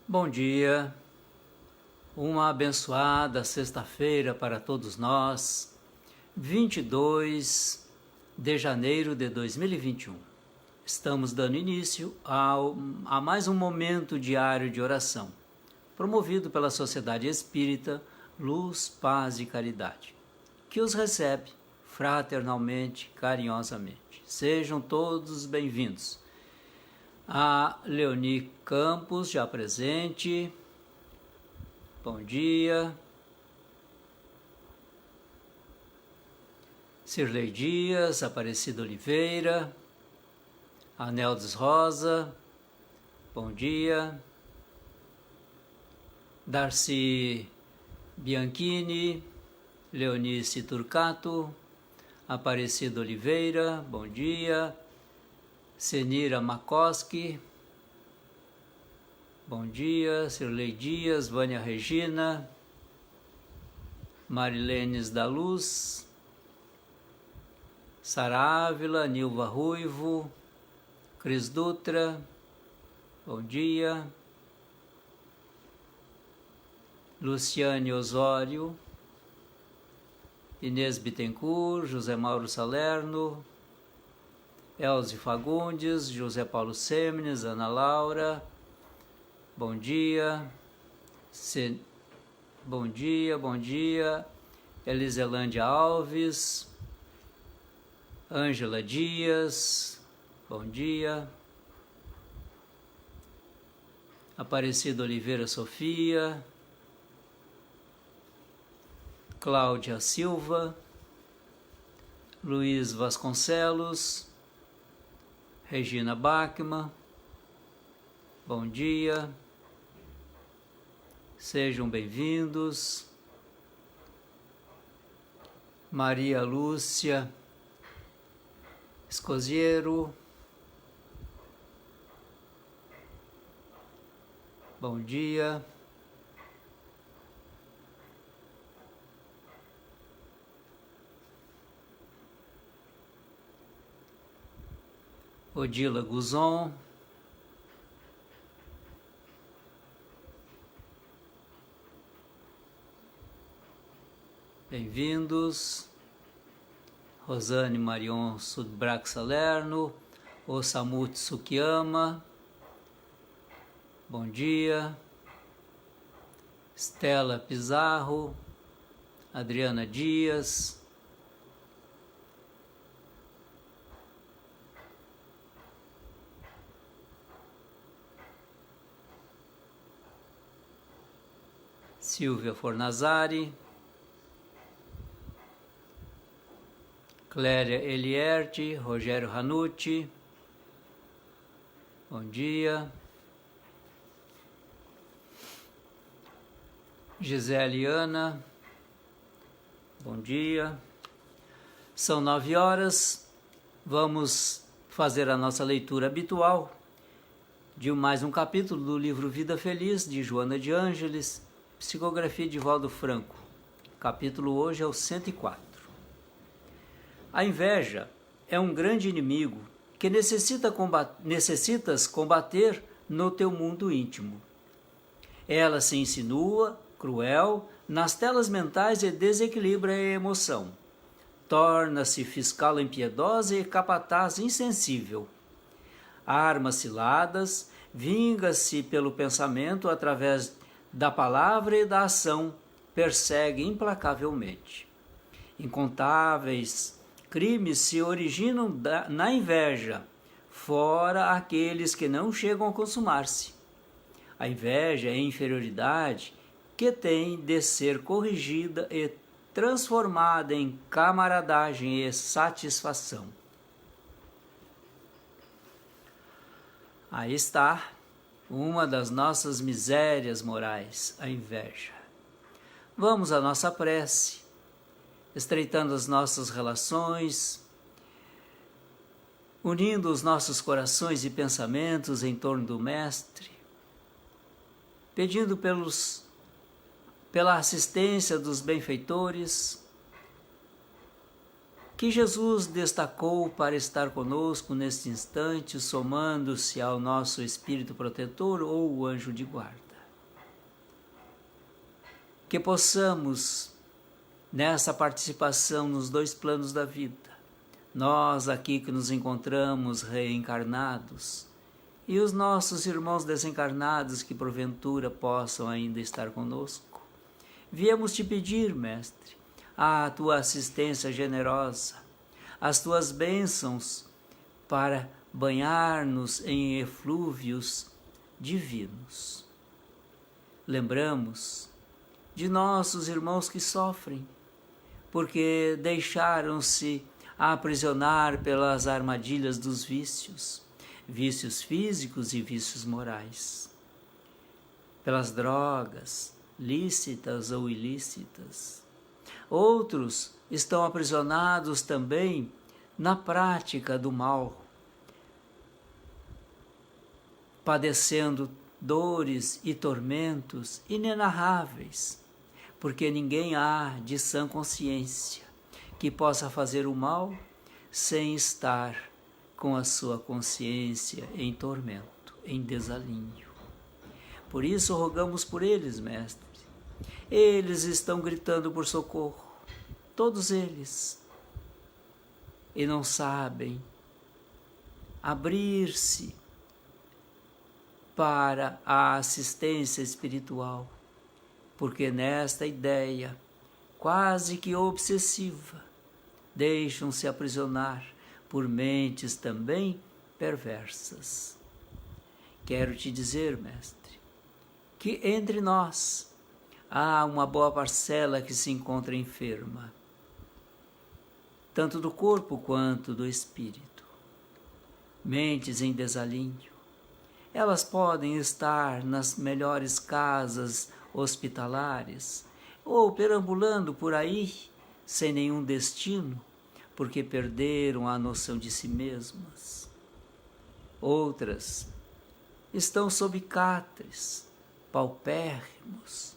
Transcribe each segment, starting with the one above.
Bom dia, uma abençoada sexta-feira para todos nós, 22 de janeiro de 2021. Estamos dando início a mais um momento diário de oração, promovido pela Sociedade Espírita Luz, Paz e Caridade, que os recebe fraternalmente, carinhosamente. Sejam todos bem-vindos. A Leoni Campos, já presente. Bom dia. Cirlei Dias, Aparecida Oliveira. Aneldes Rosa, bom dia. Darcy Bianchini, Leonice Turcato, Aparecida Oliveira, bom dia. Senira Makoski, bom dia. Cirlei Dias, Vânia Regina, Marilenes da Luz, Sara Ávila, Nilva Ruivo, Cris Dutra, bom dia. Luciane Osório, Inês Bittencourt, José Mauro Salerno, Elze Fagundes, José Paulo Semnes, Ana Laura, bom dia. Bom dia. Eliselândia Alves, Ângela Dias, bom dia. Aparecida Oliveira Sofia, Cláudia Silva, Luiz Vasconcelos, Regina Bachmann, bom dia. Sejam bem-vindos. Maria Lúcia Escoziero, bom dia. Odila Guzon, bem-vindos. Rosane Marion Sudbrac Salerno, Osamu Tsukiyama, bom dia. Estela Pizarro, Adriana Dias, Silvia Fornazari, Cléria Elierte, Rogério Ranucci, bom dia. Gisele Ana, bom dia. São 9 horas, vamos fazer a nossa leitura habitual de mais um capítulo do livro Vida Feliz, de Joana de Ângeles, psicografia de Valdo Franco. O capítulo hoje é o 104. A inveja é um grande inimigo que necessitas combater no teu mundo íntimo. Ela se insinua, cruel, nas telas mentais e desequilibra a emoção. Torna-se fiscal impiedosa e capataz insensível. Arma ciladas, vinga-se pelo pensamento através da palavra e da ação, persegue implacavelmente. Incontáveis crimes se originam na inveja, fora aqueles que não chegam a consumar-se. A inveja é a inferioridade que tem de ser corrigida e transformada em camaradagem e satisfação. Aí está uma das nossas misérias morais, a inveja. Vamos à nossa prece, estreitando as nossas relações, unindo os nossos corações e pensamentos em torno do Mestre, pedindo pela assistência dos benfeitores que Jesus destacou para estar conosco neste instante, somando-se ao nosso Espírito protetor ou o anjo de guarda. que possamos, nessa participação nos dois planos da vida, nós aqui que nos encontramos reencarnados, e os nossos irmãos desencarnados que porventura possam ainda estar conosco, viemos te pedir, Mestre, a tua assistência generosa, as tuas bênçãos para banhar-nos em eflúvios divinos. Lembramos de nossos irmãos que sofrem, porque deixaram-se aprisionar pelas armadilhas dos vícios, vícios físicos e vícios morais, pelas drogas, lícitas ou ilícitas. Outros estão aprisionados também na prática do mal, padecendo dores e tormentos inenarráveis, porque ninguém há de sã consciência que possa fazer o mal sem estar com a sua consciência em tormento, em desalinho. Por isso rogamos por eles, Mestre. Eles estão gritando por socorro, todos eles, e não sabem abrir-se para a assistência espiritual, porque nesta ideia quase que obsessiva deixam-se aprisionar por mentes também perversas. Quero te dizer, Mestre, que entre nós há uma boa parcela que se encontra enferma, tanto do corpo quanto do espírito. Mentes em desalinho. Elas podem estar nas melhores casas hospitalares ou perambulando por aí sem nenhum destino, porque perderam a noção de si mesmas. Outras estão sob catres, paupérrimos,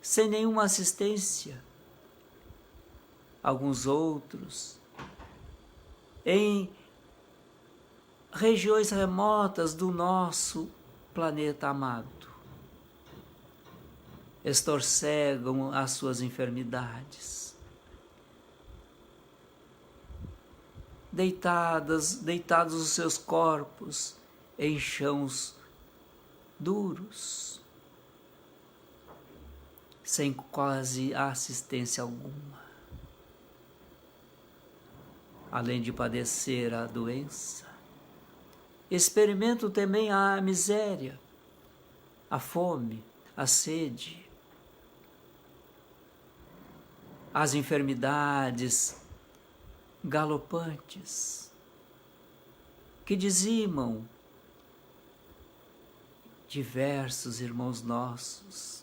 sem nenhuma assistência. Alguns outros em regiões remotas do nosso planeta amado, estorcegam as suas enfermidades, deitados os seus corpos em chãos duros, sem quase assistência alguma, além de padecer a doença. Experimentam também a miséria, a fome, a sede, as enfermidades galopantes que dizimam diversos irmãos nossos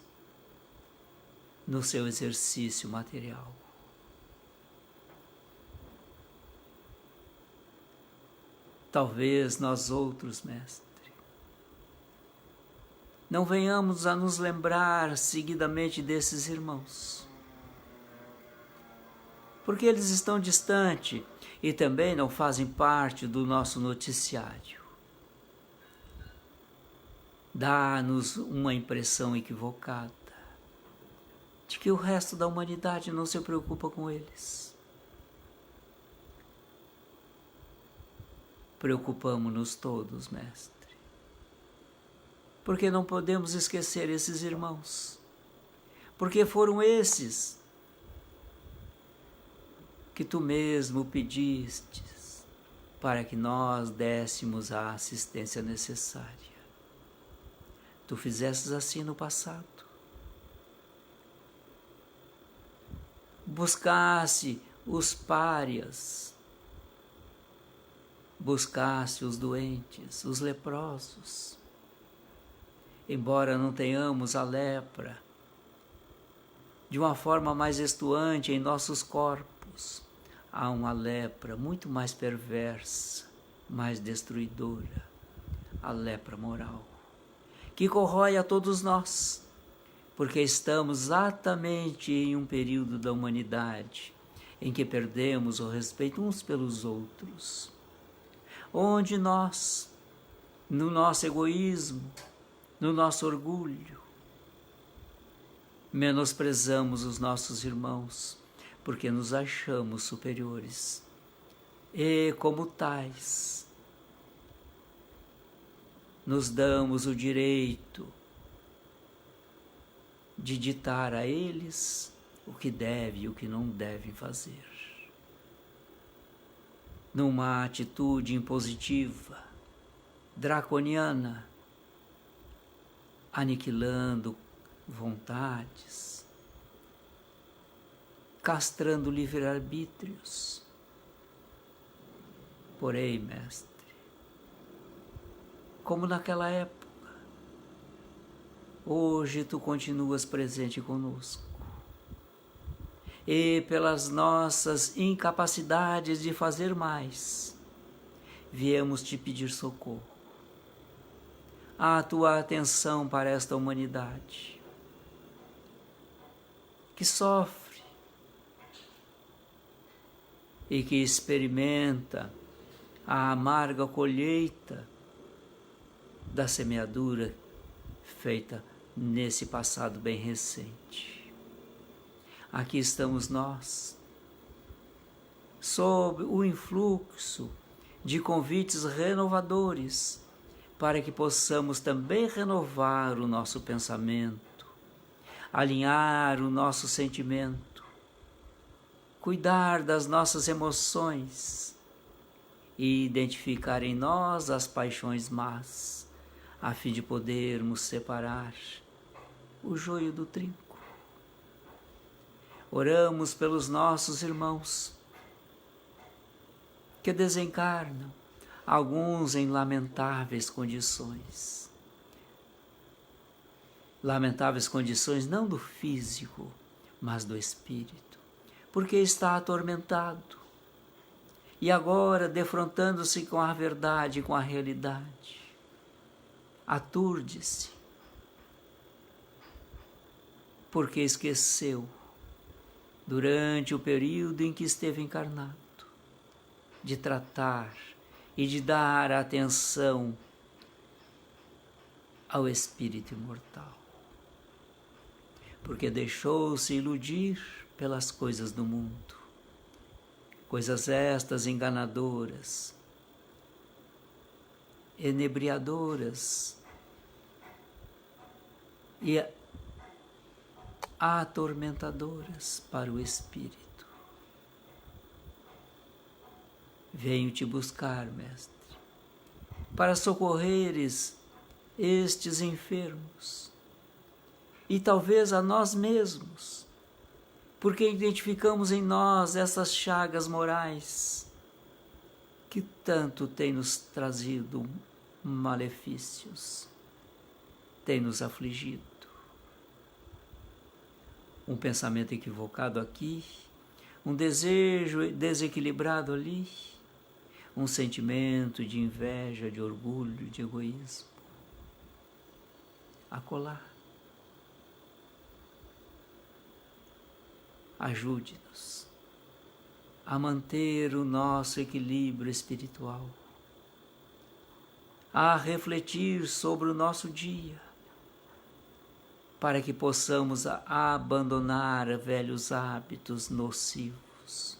no seu exercício material. Talvez nós outros, Mestre, não venhamos a nos lembrar seguidamente desses irmãos, porque eles estão distantes e também não fazem parte do nosso noticiário. Dá-nos uma impressão equivocada de que o resto da humanidade não se preocupa com eles. Preocupamo-nos todos, Mestre, porque não podemos esquecer esses irmãos, porque foram esses que tu mesmo pedistes para que nós dessemos a assistência necessária. Tu fizestes assim no passado. Buscasse os párias, buscasse os doentes, os leprosos. Embora não tenhamos a lepra de uma forma mais estuante em nossos corpos, há uma lepra muito mais perversa, mais destruidora, a lepra moral, que corrói a todos nós, porque estamos exatamente em um período da humanidade em que perdemos o respeito uns pelos outros, onde nós, no nosso egoísmo, no nosso orgulho, menosprezamos os nossos irmãos, porque nos achamos superiores. E, como tais, nos damos o direito de ditar a eles o que deve e o que não devem fazer. Numa atitude impositiva, draconiana, aniquilando vontades, castrando livre-arbítrios. Porém, mestre, como naquela época, hoje tu continuas presente conosco. E pelas nossas incapacidades de fazer mais, viemos te pedir socorro. A tua atenção para esta humanidade, que sofre e que experimenta a amarga colheita da semeadura feita nesse passado bem recente. Aqui estamos nós, sob o influxo de convites renovadores, para que possamos também renovar o nosso pensamento, alinhar o nosso sentimento, cuidar das nossas emoções e identificar em nós as paixões más, a fim de podermos separar o joio do trigo. Oramos pelos nossos irmãos que desencarnam, alguns em lamentáveis condições. Lamentáveis condições não do físico, mas do espírito, porque está atormentado. E agora, defrontando-se com a verdade, com a realidade, aturde-se, porque esqueceu, durante o período em que esteve encarnado, de tratar e de dar atenção ao espírito imortal, porque deixou-se iludir pelas coisas do mundo, coisas estas enganadoras, enebriadoras e atormentadoras para o espírito. Venho te buscar, mestre, para socorreres estes enfermos e talvez a nós mesmos, porque identificamos em nós essas chagas morais que tanto têm nos trazido malefícios, têm nos afligido. Um pensamento equivocado aqui, um desejo desequilibrado ali, um sentimento de inveja, de orgulho, de egoísmo. Acolá. Ajude-nos a manter o nosso equilíbrio espiritual, a refletir sobre o nosso dia, para que possamos abandonar velhos hábitos nocivos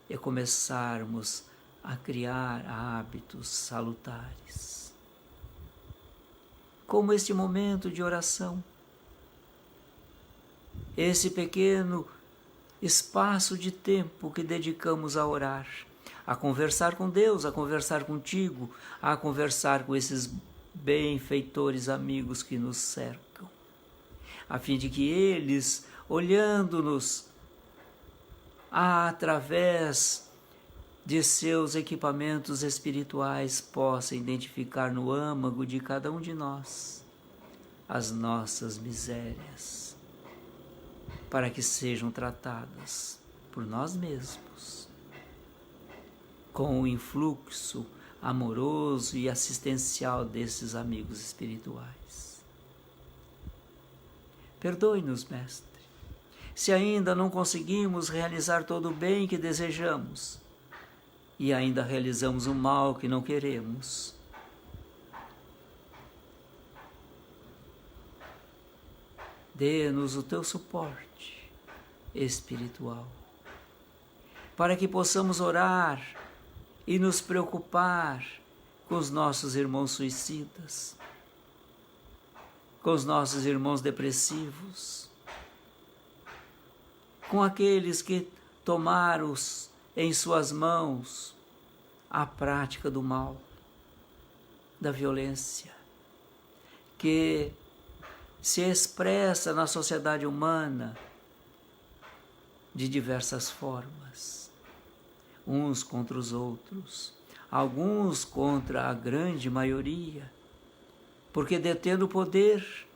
e começarmos a criar hábitos salutares. Como este momento de oração, esse pequeno espaço de tempo que dedicamos a orar, a conversar com Deus, a conversar contigo, a conversar com esses benfeitores amigos que nos cercam, a fim de que eles, olhando-nos através de seus equipamentos espirituais, possam identificar no âmago de cada um de nós as nossas misérias, para que sejam tratadas por nós mesmos, com o influxo amoroso e assistencial desses amigos espirituais. Perdoe-nos, mestre, se ainda não conseguimos realizar todo o bem que desejamos e ainda realizamos o mal que não queremos. dê-nos o teu suporte espiritual, para que possamos orar e nos preocupar com os nossos irmãos suicidas, com os nossos irmãos depressivos, com aqueles que tomaram em suas mãos a prática do mal, da violência, que se expressa na sociedade humana de diversas formas, uns contra os outros, alguns contra a grande maioria, porque detendo o poder,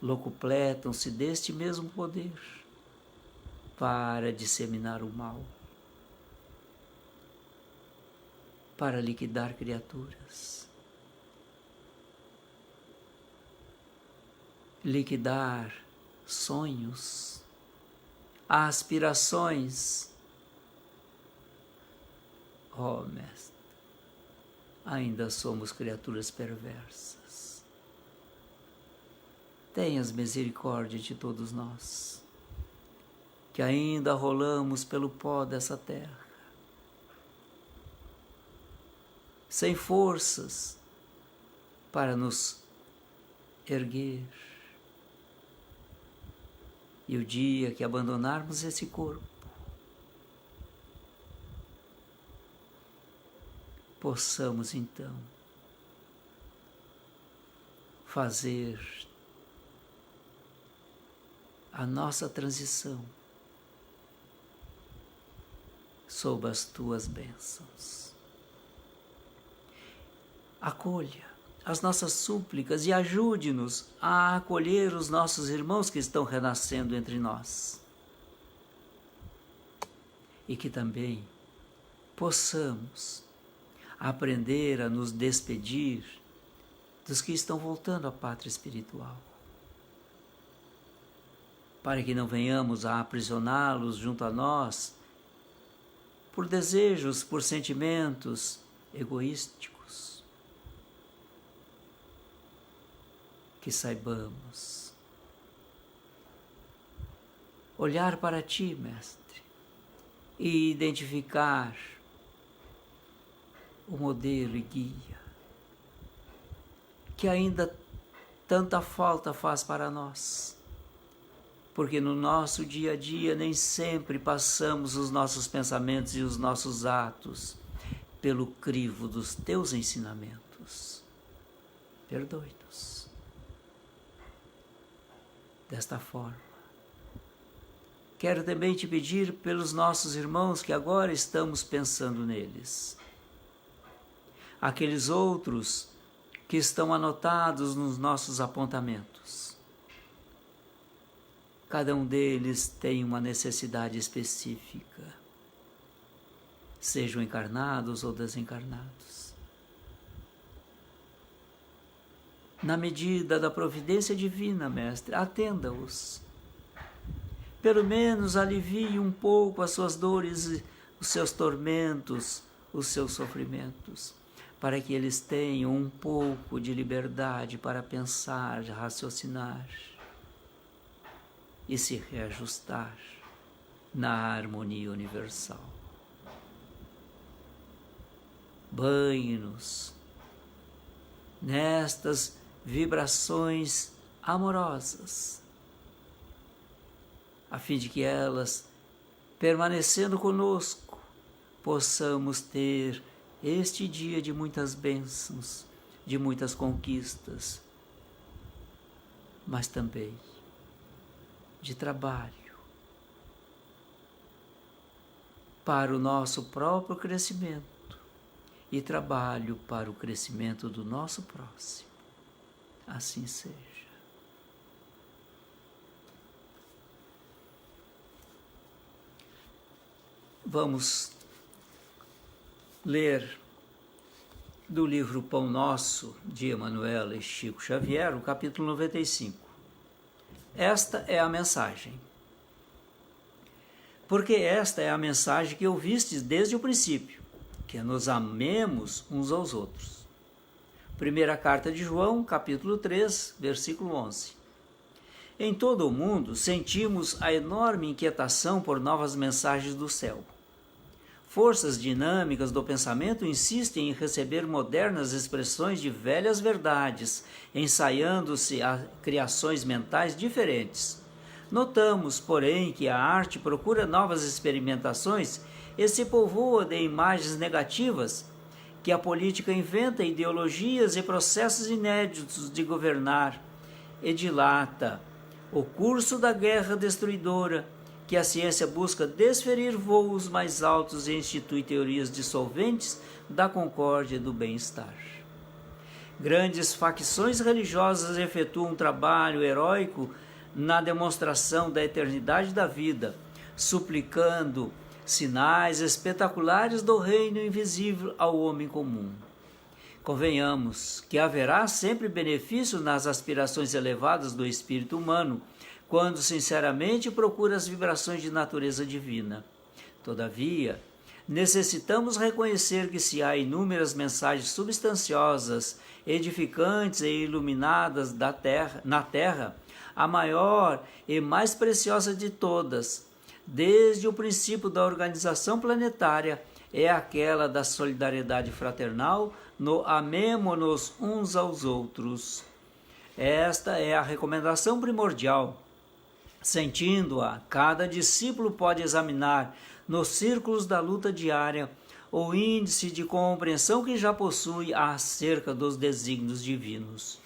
locupletam-se deste mesmo poder para disseminar o mal, para liquidar criaturas, liquidar sonhos, aspirações. Oh, Mestre, ainda somos criaturas perversas. Tenhas misericórdia de todos nós, que ainda rolamos pelo pó dessa terra, sem forças para nos erguer. E o dia que abandonarmos esse corpo, possamos então fazer a nossa transição sob as tuas bênçãos. Acolha as nossas súplicas e ajude-nos a acolher os nossos irmãos que estão renascendo entre nós. E que também possamos aprender a nos despedir dos que estão voltando à pátria espiritual, para que não venhamos a aprisioná-los junto a nós por desejos, por sentimentos egoísticos. Que saibamos olhar para Ti, Mestre, e identificar o modelo e guia que ainda tanta falta faz para nós, porque no nosso dia a dia nem sempre passamos os nossos pensamentos e os nossos atos pelo crivo dos Teus ensinamentos. Perdoe-nos. Desta forma, quero também te pedir pelos nossos irmãos que agora estamos pensando neles, aqueles outros que estão anotados nos nossos apontamentos. Cada um deles tem uma necessidade específica, sejam encarnados ou desencarnados. Na medida da providência divina, Mestre, atenda-os. Pelo menos alivie um pouco as suas dores, os seus tormentos, os seus sofrimentos, para que eles tenham um pouco de liberdade para pensar, raciocinar e se reajustar na harmonia universal. Banhe-nos nestas vibrações amorosas, a fim de que elas, permanecendo conosco, possamos ter este dia de muitas bênçãos, de muitas conquistas, mas também de trabalho para o nosso próprio crescimento e trabalho para o crescimento do nosso próximo. Assim seja. Vamos ler do livro Pão Nosso, de Emmanuel e Chico Xavier, o capítulo 95. Esta é a mensagem. Porque esta é a mensagem que ouvistes desde o princípio, que nos amemos uns aos outros. Primeira carta de João, capítulo 3, versículo 11. Em todo o mundo, sentimos a enorme inquietação por novas mensagens do céu. Forças dinâmicas do pensamento insistem em receber modernas expressões de velhas verdades, ensaiando-se a criações mentais diferentes. Notamos, porém, que a arte procura novas experimentações e se povoa de imagens negativas, que a política inventa ideologias e processos inéditos de governar e dilata o curso da guerra destruidora, que a ciência busca desferir voos mais altos e institui teorias dissolventes da concórdia e do bem-estar. Grandes facções religiosas efetuam um trabalho heróico na demonstração da eternidade da vida, suplicando sinais espetaculares do reino invisível ao homem comum. Convenhamos que haverá sempre benefício nas aspirações elevadas do espírito humano, quando sinceramente procura as vibrações de natureza divina. Todavia, necessitamos reconhecer que se há inúmeras mensagens substanciosas, edificantes e iluminadas na Terra, a maior e mais preciosa de todas, desde o princípio da organização planetária, é aquela da solidariedade fraternal no amemo-nos uns aos outros. Esta é a recomendação primordial. Sentindo-a, cada discípulo pode examinar nos círculos da luta diária o índice de compreensão que já possui acerca dos desígnios divinos.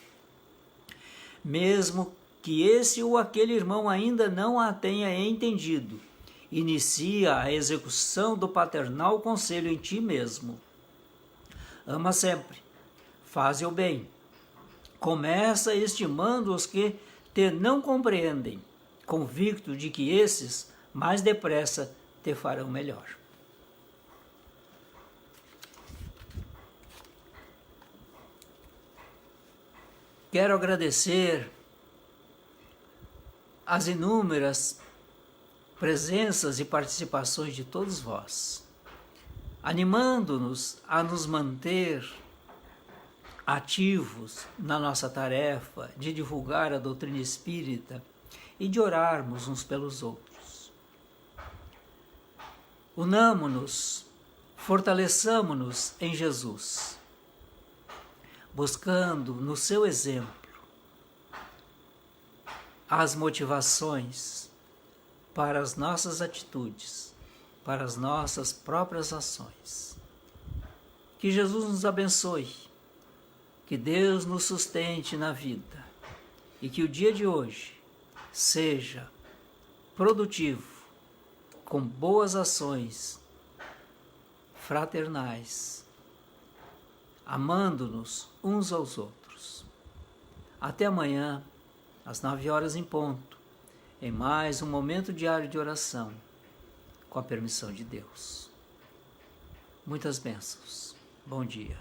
Mesmo que esse ou aquele irmão ainda não a tenha entendido, inicia a execução do paternal conselho em ti mesmo. Ama sempre, faze o bem. Começa estimando os que te não compreendem, convicto de que esses, mais depressa, te farão melhor. Quero agradecer as inúmeras presenças e participações de todos vós, animando-nos a nos manter ativos na nossa tarefa de divulgar a doutrina espírita e de orarmos uns pelos outros. Unamo-nos, fortaleçamo-nos em Jesus, buscando no seu exemplo as motivações para as nossas atitudes, para as nossas próprias ações. Que Jesus nos abençoe, que Deus nos sustente na vida e que o dia de hoje seja produtivo, com boas ações fraternais, amando-nos uns aos outros. Até amanhã, às 9 horas em ponto, em mais um momento diário de oração, com a permissão de Deus. Muitas bênçãos. Bom dia.